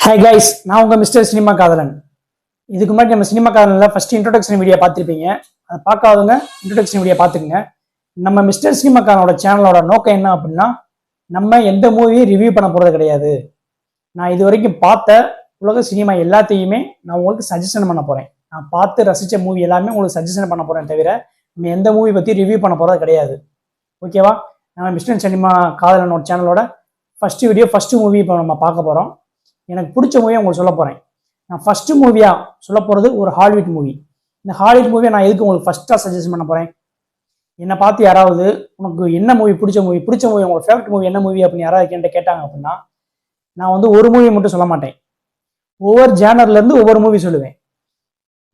Hi guys, நான் உங்கள் mister cinema காதலன். இதுக்கு முன்னாடி நம்ம சினிமா காதலில் ஃபர்ஸ்ட் இன்ட்ரோடக்ஷன் வீடியோ பார்த்துருப்பீங்க. அதை பார்க்காதவங்க இன்ட்ரோடக்ஷன் வீடியோ பார்த்துக்குங்க. நம்ம மிஸ்டர் சினிமா காதலோட சேனலோட நோக்கம் என்ன அப்படின்னா, நம்ம எந்த மூவியும் ரிவ்யூ பண்ண போகிறது கிடையாது. நான் இது வரைக்கும் பார்த்த உலக சினிமா எல்லாத்தையுமே நான் உங்களுக்கு சஜஷன் பண்ண போகிறேன். நான் பார்த்து ரசித்த மூவி எல்லாமே உங்களுக்கு சஜஷன் பண்ண போகிறேன் தவிர நம்ம எந்த மூவி பற்றி ரிவ்யூ பண்ண போகிறது கிடையாது. ஓகேவா? நம்ம மிஸ்டர் சினிமா காதலனோட சேனலோட ஃபர்ஸ்ட் வீடியோ ஃபர்ஸ்ட் மூவி இப்போ நம்ம பார்க்க போகிறோம். எனக்கு பிடிச்ச மூவியை உங்களுக்கு சொல்ல போகிறேன். நான் ஃபஸ்ட்டு மூவியாக சொல்ல போகிறது ஒரு ஹாலிவுட் மூவி. இந்த ஹாலிவுட் மூவியை நான் எதுக்கு உங்களுக்கு ஃபஸ்ட்டாக சஜஸ்ட் பண்ண போகிறேன்? என்னை பார்த்து யாராவது உனக்கு என்ன மூவி பிடிச்ச மூவி உங்களோட ஃபேவரட் மூவி என்ன மூவி அப்படின்னு யாராவது என்கிட்ட கேட்டாங்க அப்படின்னா, நான் வந்து ஒரு மூவி மட்டும் சொல்ல மாட்டேன். ஒவ்வொரு ஜேனர்லேருந்து ஒவ்வொரு மூவி சொல்லுவேன்.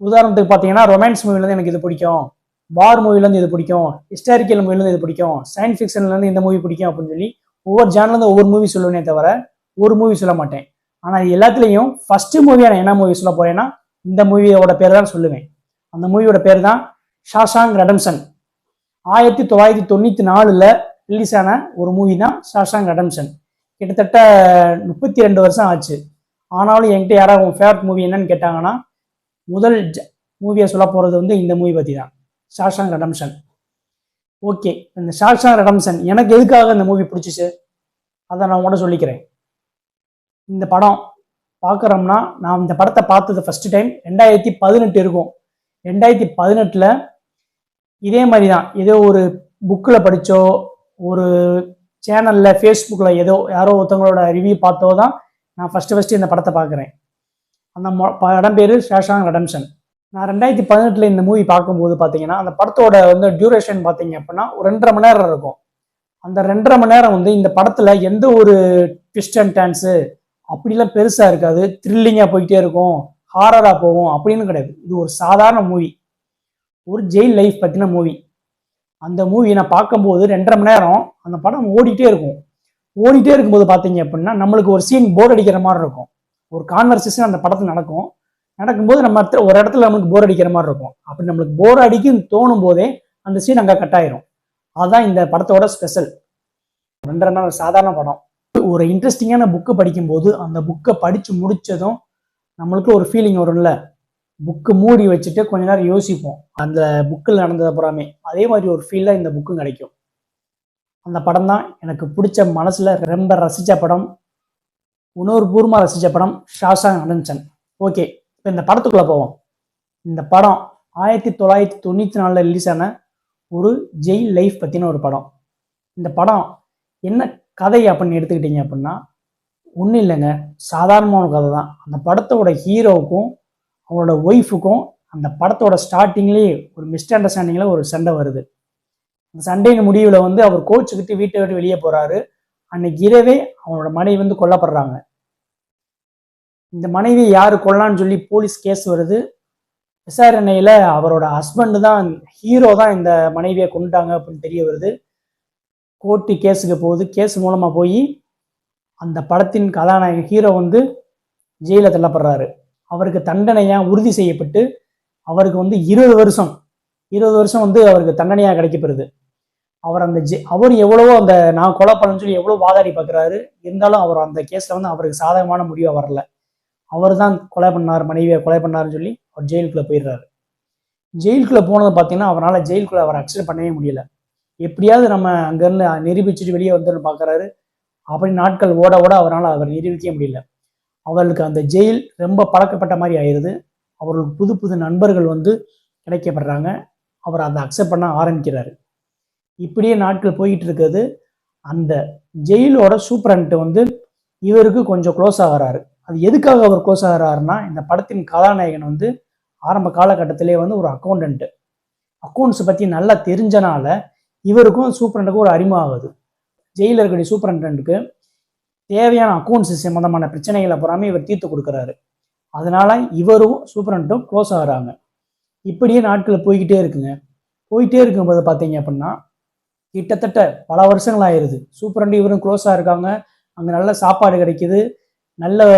உதாரணத்துக்கு பார்த்தீங்கன்னா, ரொமான்ஸ் மூவிலேருந்து எனக்கு இது பிடிக்கும், வார் மூவிலேருந்து இது பிடிக்கும், ஹிஸ்டாரிக்கல் மூவிலேருந்து இது பிடிக்கும், சயின்ஸ் ஃபிக்ஷன்லேருந்து இந்த மூவி பிடிக்கும் அப்படின்னு சொல்லி ஒவ்வொரு ஜேனர்லேருந்து ஒவ்வொரு மூவி சொல்லுவேனே தவிர ஒரு மூவி சொல்ல மாட்டேன். ஆனால் எல்லாத்துலேயும் ஃபர்ஸ்ட் மூவியாக நான் என்ன மூவி சொல்ல போறேன்னா, இந்த மூவியோட பேர் தான் சொல்லுவேன். அந்த மூவியோட பேர் தான் ஷாஷாங்க் ரெடெம்ப்ஷன். 1994 ரிலீஸ் ஆன ஒரு மூவி தான் ஷாஷாங்க் ரெடெம்ப்ஷன். கிட்டத்தட்ட 32 வருஷம் ஆச்சு. ஆனாலும் என்கிட்ட யாராவது உன் ஃபேவரட் மூவி என்னன்னு கேட்டாங்கன்னா, முதல் மூவியை சொல்ல போகிறது வந்து இந்த மூவி பற்றி தான், ஷாஷாங்க் ரெடெம்ப்ஷன். ஓகே, இந்த ஷாஷாங்க் ரெடெம்ப்ஷன் எனக்கு எதுக்காக இந்த மூவி பிடிச்சிச்சு அதை நான் உங்கள்கிட்ட சொல்லிக்கிறேன். இந்த படம் பார்க்குறோம்னா, நான் இந்த படத்தை பார்த்தது ஃபர்ஸ்ட் டைம் 2018 இருக்கும். 2018 இதே மாதிரி தான், ஏதோ ஒரு புக்கில் படித்தோ ஒரு சேனலில் ஃபேஸ்புக்கில் ஏதோ யாரோ ஒருத்தவங்களோட ரிவ்யூ பார்த்தோ தான் நான் ஃபஸ்ட்டு இந்த படத்தை பார்க்குறேன். அந்த படம் பேர் ஷாஷாங்க் ரெடெம்ப்ஷன். நான் 2018 இந்த மூவி பார்க்கும்போது பார்த்தீங்கன்னா, அந்த படத்தோட வந்து டியூரேஷன் பார்த்தீங்க அப்படின்னா ஒரு 2.5 மணி நேரம் இருக்கும். அந்த 2.5 மணி நேரம் வந்து இந்த படத்தில் எந்த ஒரு ட்விஸ்ட் அண்ட் டர்ன்ஸு அப்படிலாம் பெருசாக இருக்காது. த்ரில்லிங்காக போய்கிட்டே இருக்கும், ஹாரராக போகும் அப்படின்னு கிடையாது. இது ஒரு சாதாரண மூவி, ஒரு ஜெயில் லைஃப் பற்றின மூவி. அந்த மூவி நான் பார்க்கும்போது 2.5 மணி நேரம் அந்த படம் ஓடிட்டே இருக்கும். ஓடிட்டே இருக்கும்போது பார்த்தீங்க அப்படின்னா நம்மளுக்கு ஒரு சீன் போர் அடிக்கிற மாதிரி இருக்கும். ஒரு கான்வர்சேஷன் அந்த படத்தில் நடக்கும்போது நம்ம ஒரு இடத்துல நமக்கு போர் அடிக்கிற மாதிரி இருக்கும். அப்படி நம்மளுக்கு போர் அடிக்குன்னு தோணும் போதே அந்த சீன் அங்கே கட் ஆயிரும். அதுதான் இந்த படத்தோட ஸ்பெஷல். 2.5 மணி நேரம் சாதாரண படம். ஒரு இன்ட்ரெஸ்டிங்கான புக்கு படிக்கும்போது அந்த புக்கை படித்து முடித்ததும் நம்மளுக்கு ஒரு ஃபீலிங் வரும்ல, புக்கு மூடி வச்சுட்டு கொஞ்ச நேரம் யோசிப்போம் அந்த புக்கில் நடந்தது புறாமே. அதே மாதிரி ஒரு ஃபீலில் இந்த புக்கும் கிடைக்கும். அந்த படம் தான் எனக்கு பிடிச்ச, மனசில் ரொம்ப ரசித்த படம், உணர்வுபூர்வமாக ரசித்த படம் ஷாஷாங்க் ரெடெம்ப்ஷன். ஓகே, இப்போ இந்த படத்துக்குள்ளே போவோம். இந்த படம் 1994 ரிலீஸ் ஆன ஒரு ஜெயில் லைஃப் பற்றின ஒரு படம். இந்த படம் என்ன கதை அப்படின்னு எடுத்துக்கிட்டீங்க அப்படின்னா, ஒன்றும் இல்லைங்க, சாதாரணமான கதை தான். அந்த படத்தோட ஹீரோவுக்கும் அவங்களோட ஒய்ஃபுக்கும் அந்த படத்தோட ஸ்டார்டிங்லேயே ஒரு மிஸ் அண்டர்ஸ்டாண்டிங்கில் ஒரு சண்டை வருது. அந்த சண்டையின் முடிவில் வந்து அவர் கோச்சுக்கிட்டு வீட்டை விட்டு வெளியே போகிறாரு. அன்னைக்கு இரவே அவங்களோட மனைவி வந்து கொல்லப்படுறாங்க. இந்த மனைவி யார் கொல்லான்னு சொல்லி போலீஸ் கேஸ் வருது. விசாரணையில் அவரோட ஹஸ்பண்டு தான், ஹீரோ தான் இந்த மனைவியை கொண்டுட்டாங்க அப்படின்னு தெரிய வருது. கோர்ட்டு கேஸுக்கு போகுது. கேஸ் மூலமாக போய் அந்த படத்தின் கதாநாயகன் ஹீரோ வந்து ஜெயிலில் தள்ளப்படுறாரு. அவருக்கு தண்டனையாக உறுதி செய்யப்பட்டு அவருக்கு வந்து 20 வருஷம் வந்து அவருக்கு தண்டனையாக கிடைக்கப்படுது. அவர் அவர் எவ்வளவோ அந்த நான் கொலை பண்ணணும்னு சொல்லி எவ்வளோ வாதாடி பார்க்குறாரு. இருந்தாலும் அவர் அந்த கேஸில் வந்து அவருக்கு சாதகமான முடிவாக வரல. அவர் தான் கொலை பண்ணார், மனைவியை கொலை பண்ணாருன்னு சொல்லி அவர் ஜெயிலுக்குள்ளே போயிடுறாரு. ஜெயிலுக்குள்ளே போனது பார்த்தீங்கன்னா அவரால் ஜெயிலுக்குள்ளே அவர் அக்செப்ட் பண்ணவே முடியல. எப்படியாவது நம்ம அங்கேருந்து நிரூபிச்சுட்டு வெளியே வந்துன்னு பார்க்குறாரு. அப்படி நாட்கள் ஓட அவரால் அவர் நிரூபிக்க முடியல. அவர்களுக்கு அந்த ஜெயில் ரொம்ப பழக்கப்பட்ட மாதிரி ஆயிடுது. அவர்களுக்கு புது நண்பர்கள் வந்து கிடைக்கப்படுறாங்க. அவர் அதை அக்செப்ட் பண்ண ஆரம்பிக்கிறாரு. இப்படியே நாட்கள் போய்கிட்டு இருக்குது. அந்த ஜெயிலோட சூப்பரண்ட் வந்து இவருக்கு கொஞ்சம் க்ளோஸ் ஆகிறாரு. அது எதுக்காக அவர் க்ளோஸ் ஆகிறாருன்னா, இந்த படத்தின் கதாநாயகன் வந்து ஆரம்ப காலகட்டத்திலே வந்து ஒரு அக்கௌண்ட்ஸ் பற்றி நல்லா தெரிஞ்சனால இவருக்கும் சூப்பரண்டுக்கும் ஒரு அறிமுகம் ஆகுது. ஜெயிலில் இருக்கக்கூடிய சூப்பரண்டுக்கு தேவையான அக்கௌண்ட்ஸ் சம்பந்தமான பிரச்சனைகளை புறாமே இவர் தீர்த்து கொடுக்குறாரு. அதனால இவரும் சூப்பரண்டும் க்ளோஸ் ஆகிறாங்க. இப்படியே நாட்கள் போய்கிட்டே இருக்கும்போது பார்த்தீங்க அப்படின்னா கிட்டத்தட்ட பல வருஷங்கள் ஆயிடுது. சூப்பரண்டு இவரும் க்ளோஸாக இருக்காங்க. அங்கே நல்ல சாப்பாடு கிடைக்குது, நல்ல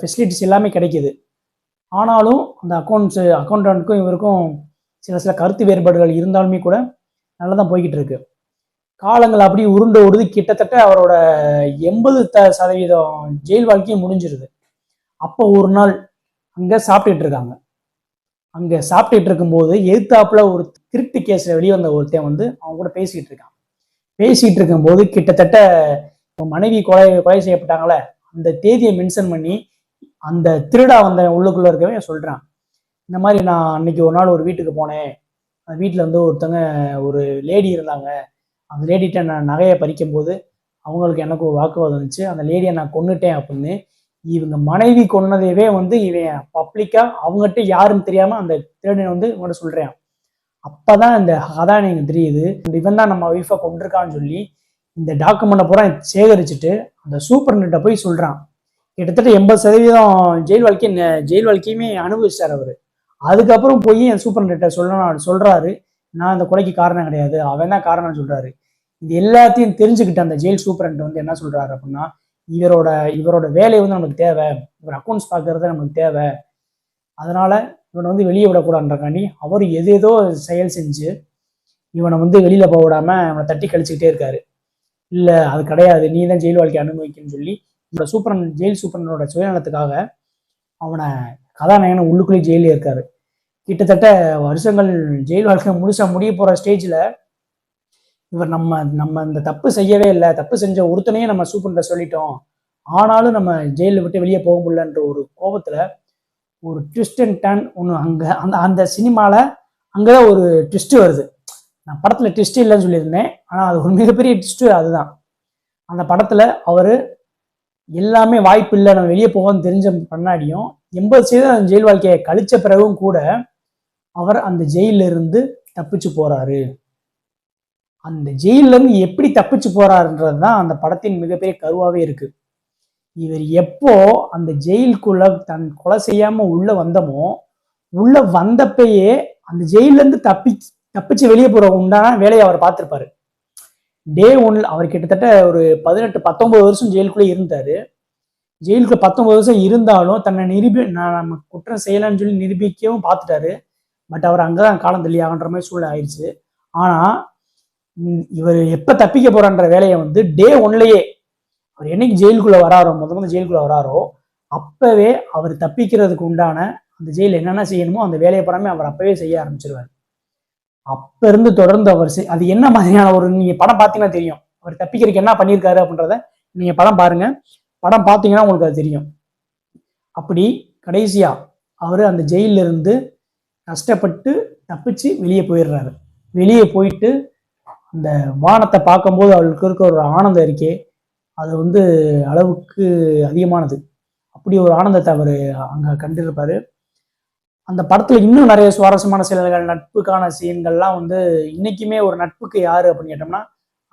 ஃபெசிலிட்டிஸ் எல்லாமே கிடைக்குது. ஆனாலும் அந்த அக்கௌண்டன்ட்டுக்கும் இவருக்கும் சில கருத்து வேறுபாடுகள் இருந்தாலுமே கூட நல்லா தான் போய்கிட்டு இருக்கு. காலங்கள் அப்படி உருண்டு ஓடுது. கிட்டத்தட்ட அவரோட 80% ஜெயில் வாழ்க்கையும் முடிஞ்சிருது. அப்போ ஒரு நாள் அங்கே சாப்பிட்டுட்டு இருக்காங்க. அங்கே சாப்பிட்டுட்டு இருக்கும்போது எதிர்த்தாப்புல ஒரு திருட்டு கேஸில் வெளியே வந்த ஒருத்தன் வந்து அவங்க கூட பேசிக்கிட்டு இருக்கான். பேசிகிட்டு இருக்கும்போது கிட்டத்தட்ட மனைவி கொலை செய்யப்பட்டாங்களே அந்த தேதியை மென்ஷன் பண்ணி அந்த திருடா வந்த உள்ளுக்குள்ள இருக்கவே சொல்கிறான். இந்த மாதிரி நான் அன்னைக்கு ஒரு நாள் ஒரு வீட்டுக்கு போனேன். அந்த வீட்டில் வந்து ஒருத்தங்க ஒரு லேடி இருந்தாங்க. அந்த லேடிகிட்ட நான் நகையை பறிக்கும் போது அவங்களுக்கு எனக்கு ஒரு வாக்குவாதம் இருந்துச்சு. அந்த லேடியை நான் கொன்னுட்டேன் அப்படின்னு இவங்க மனைவி கொன்னதையவே வந்து இவன் பப்ளிக்கா அவங்ககிட்ட யாருன்னு தெரியாம அந்த திருடனை வந்து இவங்கள்ட்ட சொல்றேன். அப்பதான் இந்த கதானை எனக்கு தெரியுது, இவன் தான் நம்ம ஒய்ஃபை கொண்டிருக்கான்னு சொல்லி இந்த டாக்குமெண்ட்டை பூரா சேகரிச்சுட்டு அந்த சூப்பரண்ட்ட போய் சொல்றான். கிட்டத்தட்ட 80% ஜெயில் வாழ்க்கையுமே அனுபவிச்சார் அவரு. அதுக்கப்புறம் போய் என் சூப்பரண்ட்ட சொல்றாரு, நான் அந்த கொலைக்கு காரணம் கிடையாது, அவன் தான் காரணம்னு சொல்றாரு. இது எல்லாத்தையும் தெரிஞ்சுக்கிட்ட அந்த ஜெயில் சூப்பரண்ட் வந்து என்ன சொல்றாரு அப்படின்னா, இவரோட வேலை வந்து நமக்கு தேவை, இவர் அக்கௌண்ட்ஸ் பார்க்கறது நமக்கு தேவை, அதனால இவனை வந்து வெளியே விடக்கூடாதுன்றக்காண்டி அவர் எதேதோ செயல் செஞ்சு இவனை வந்து வெளியில போக விடாம இவனை தட்டி கழிச்சுக்கிட்டே இருக்காரு. இல்ல அது கிடையாது, நீ தான் ஜெயில் வாழ்க்கை அனுபவிக்கணும்னு சொல்லி இந்த ஜெயில் சூப்பரனோட சுயநலத்துக்காக அவனை கதாநாயகனை உள்ளுக்குள்ளே ஜெயிலே இருக்காரு. கிட்டத்தட்ட வருஷங்கள் ஜெயில் வாழ்க்கை முழுசா முடிய போற ஸ்டேஜ்ல இவர் நம்ம இந்த தப்பு செய்யவே இல்லை, தப்பு செஞ்ச ஒருத்தனையே நம்ம சூப்பர்கிட்ட சொல்லிட்டோம், ஆனாலும் நம்ம ஜெயிலில் விட்டு வெளியே போக முடியலன்ற ஒரு கோபத்துல ஒரு ட்விஸ்ட் அண்ட் டர்ன் ஒன்று அங்கே அந்த சினிமாவில் அங்கேதான் ஒரு ட்விஸ்ட் வருது. நான் படத்தில் ட்விஸ்ட் இல்லைன்னு சொல்லியிருந்தேன், ஆனால் அது ஒரு மிகப்பெரிய ட்விஸ்ட்டு அதுதான். அந்த படத்தில் அவர் எல்லாமே வாய்ப்பு இல்லை, நம்ம வெளியே போவோம்னு தெரிஞ்ச பண்ணாடியும் 80% ஜெயில் வாழ்க்கையை கழிச்ச பிறகும் கூட அவர் அந்த ஜெயில இருந்து தப்பிச்சு போறாரு. அந்த ஜெயில இருந்து எப்படி தப்பிச்சு போறாருன்றது தான் அந்த படத்தின் மிகப்பெரிய கருவாவே இருக்கு. இவர் எப்போ அந்த ஜெயிலுக்குள்ள தன் கொலை செய்யாம உள்ள வந்தமோ, உள்ள வந்தப்பயே அந்த ஜெயில இருந்து தப்பிச்சு வெளியே போற உண்டான வேலையை அவர் பார்த்திருப்பாரு. டே 1 அவர் கிட்டத்தட்ட ஒரு 18-19 வருஷம் ஜெயிலுக்குள்ளே இருந்தாரு. ஜெயிலுக்குள்ள 19 வருஷம் இருந்தாலும் தன்னை நம்ம குற்றம் செய்யலான்னு சொல்லி நிரூபிக்கவும் பார்த்துட்டாரு. பட் அவர் அங்கதான் காலம் தள்ளி ஆகின்ற மாதிரி சூழ்நிலை ஆயிடுச்சு. ஆனா இவர் எப்ப தப்பிக்க போறான்ற வேலையை வந்து டே 1லயே அவர் என்னைக்கு ஜெயிலுக்குள்ள வராரோ, முதல்ல ஜெயிலுக்குள்ள வராரோ அப்பவே அவர் தப்பிக்கிறதுக்கு உண்டான அந்த ஜெயில் என்னென்ன செய்யணுமோ அந்த வேலையை படமே அவர் அப்பவே செய்ய ஆரம்பிச்சிருவார். அப்ப இருந்து தொடர்ந்து அவர் அது என்ன மாதிரியான ஒரு, நீங்க படம் பார்த்தீங்கன்னா தெரியும் அவர் தப்பிக்கிறதுக்கு என்ன பண்ணியிருக்காரு அப்படின்றத. நீங்க படம் பாருங்க, படம் பார்த்தீங்கன்னா உங்களுக்கு அது தெரியும். அப்படி கடைசியா அவர் அந்த ஜெயில இருந்து கஷ்டப்பட்டு தப்பிச்சு வெளியே போயிடுறாரு. வெளியே போயிட்டு அந்த வானத்தை பார்க்கும்போது அவளுக்கு இருக்க ஒரு ஆனந்தம் இருக்கே, அது வந்து அளவுக்கு அதிகமானது. அப்படி ஒரு ஆனந்தத்தை அவர் அங்கே கண்டிருப்பாரு. அந்த படத்துல இன்னும் நிறைய சுவாரஸ்யமான சிலர்கள், நட்புக்கான சீன்கள்லாம் வந்து இன்னைக்குமே ஒரு நட்புக்கு யாரு அப்படின்னு கேட்டோம்னா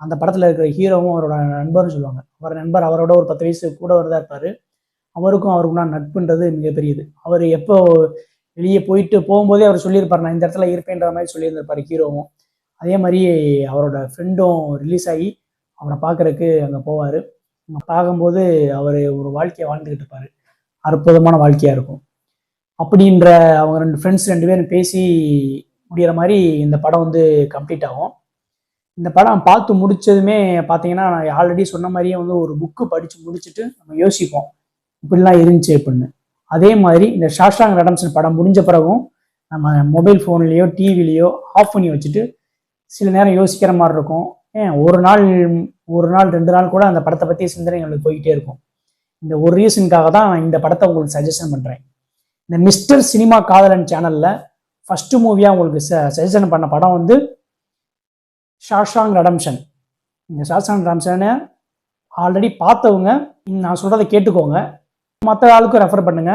அந்த படத்துல இருக்கிற ஹீரோவும் அவரோட நண்பர்னு சொல்லுவாங்க. அவர் நண்பர் அவரோட ஒரு 10 வயசு கூட வரதா இருப்பாரு. அவருக்குன்னா நட்புன்றது மிகப்பெரியது. அவர் எப்போ வெளியே போயிட்டு போகும்போதே அவர் சொல்லியிருப்பார், நான் இந்த இடத்துல இருப்பேன்ற மாதிரி சொல்லியிருந்திருப்பாரு ஹீரோவும். அதே மாதிரி அவரோட ஃப்ரெண்டும் ரிலீஸ் ஆகி அவரை பார்க்கறதுக்கு அங்கே போவார். பார்க்கும்போது அவர் ஒரு வாழ்க்கையை வாழ்ந்துக்கிட்டு இருப்பார். அற்புதமான வாழ்க்கையாக இருக்கும். அப்படின்ற அவங்க ஃப்ரெண்ட்ஸ் 2 பேரும் பேசி முடிகிற மாதிரி இந்த படம் வந்து கம்ப்ளீட் ஆகும். இந்த படம் பார்த்து முடிச்சதுமே பார்த்தீங்கன்னா, நான் ஆல்ரெடி சொன்ன மாதிரியே வந்து ஒரு புக்கு படித்து முடிச்சுட்டு நம்ம யோசிப்போம் இப்படிலாம் இருந்துச்சு அப்படின்னு. அதே மாதிரி இந்த ஷாஷாங்க் ரெடெம்ப்ஷன் படம் முடிஞ்ச பிறகும் நம்ம மொபைல் ஃபோன்லேயோ டிவிலேயோ ஆஃப் பண்ணி வச்சுட்டு சில நேரம் யோசிக்கிற மாதிரி இருக்கும். ஒரு நாள் 2 நாள் கூட அந்த படத்தை பற்றி சிந்தனை எங்களுக்கு போய்கிட்டே இருக்கும். இந்த ஒரு ரீசனுக்காக தான் நான் இந்த படத்தை உங்களுக்கு சஜஷன் பண்ணுறேன். இந்த மிஸ்டர் சினிமா காதலன் சேனலில் ஃபர்ஸ்ட் மூவியாக உங்களுக்கு சஜஷன் பண்ண படம் வந்து ஷாஷாங்க் ரெடெம்ப்ஷன். இந்த ஷாஷாங்க் ரெடெம்ப்ஷனை ஆல்ரெடி பார்த்தவங்க நான் சொல்கிறத கேட்டுக்கோங்க, மற்ற ஆளுக்கும் ரெஃபர் பண்ணுங்க.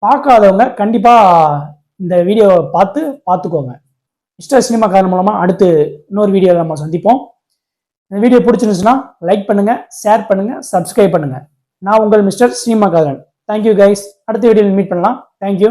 பார்க்காதவங்க கண்டிப்பாக இந்த வீடியோவை பார்த்துக்கோங்க. மிஸ்டர் சினிமா காதலன் மூலமாக அடுத்து இன்னொரு வீடியோவில் நம்ம சந்திப்போம். இந்த வீடியோ பிடிச்சிருந்துச்சுன்னா லைக் பண்ணுங்க, ஷேர் பண்ணுங்க, சப்ஸ்கிரைப் பண்ணுங்க. நான் உங்கள் மிஸ்டர் சினிமா காதலன். Thank you guys. அடுத்த வீடியோவில் மீட் பண்ணலாம். தேங்க்யூ.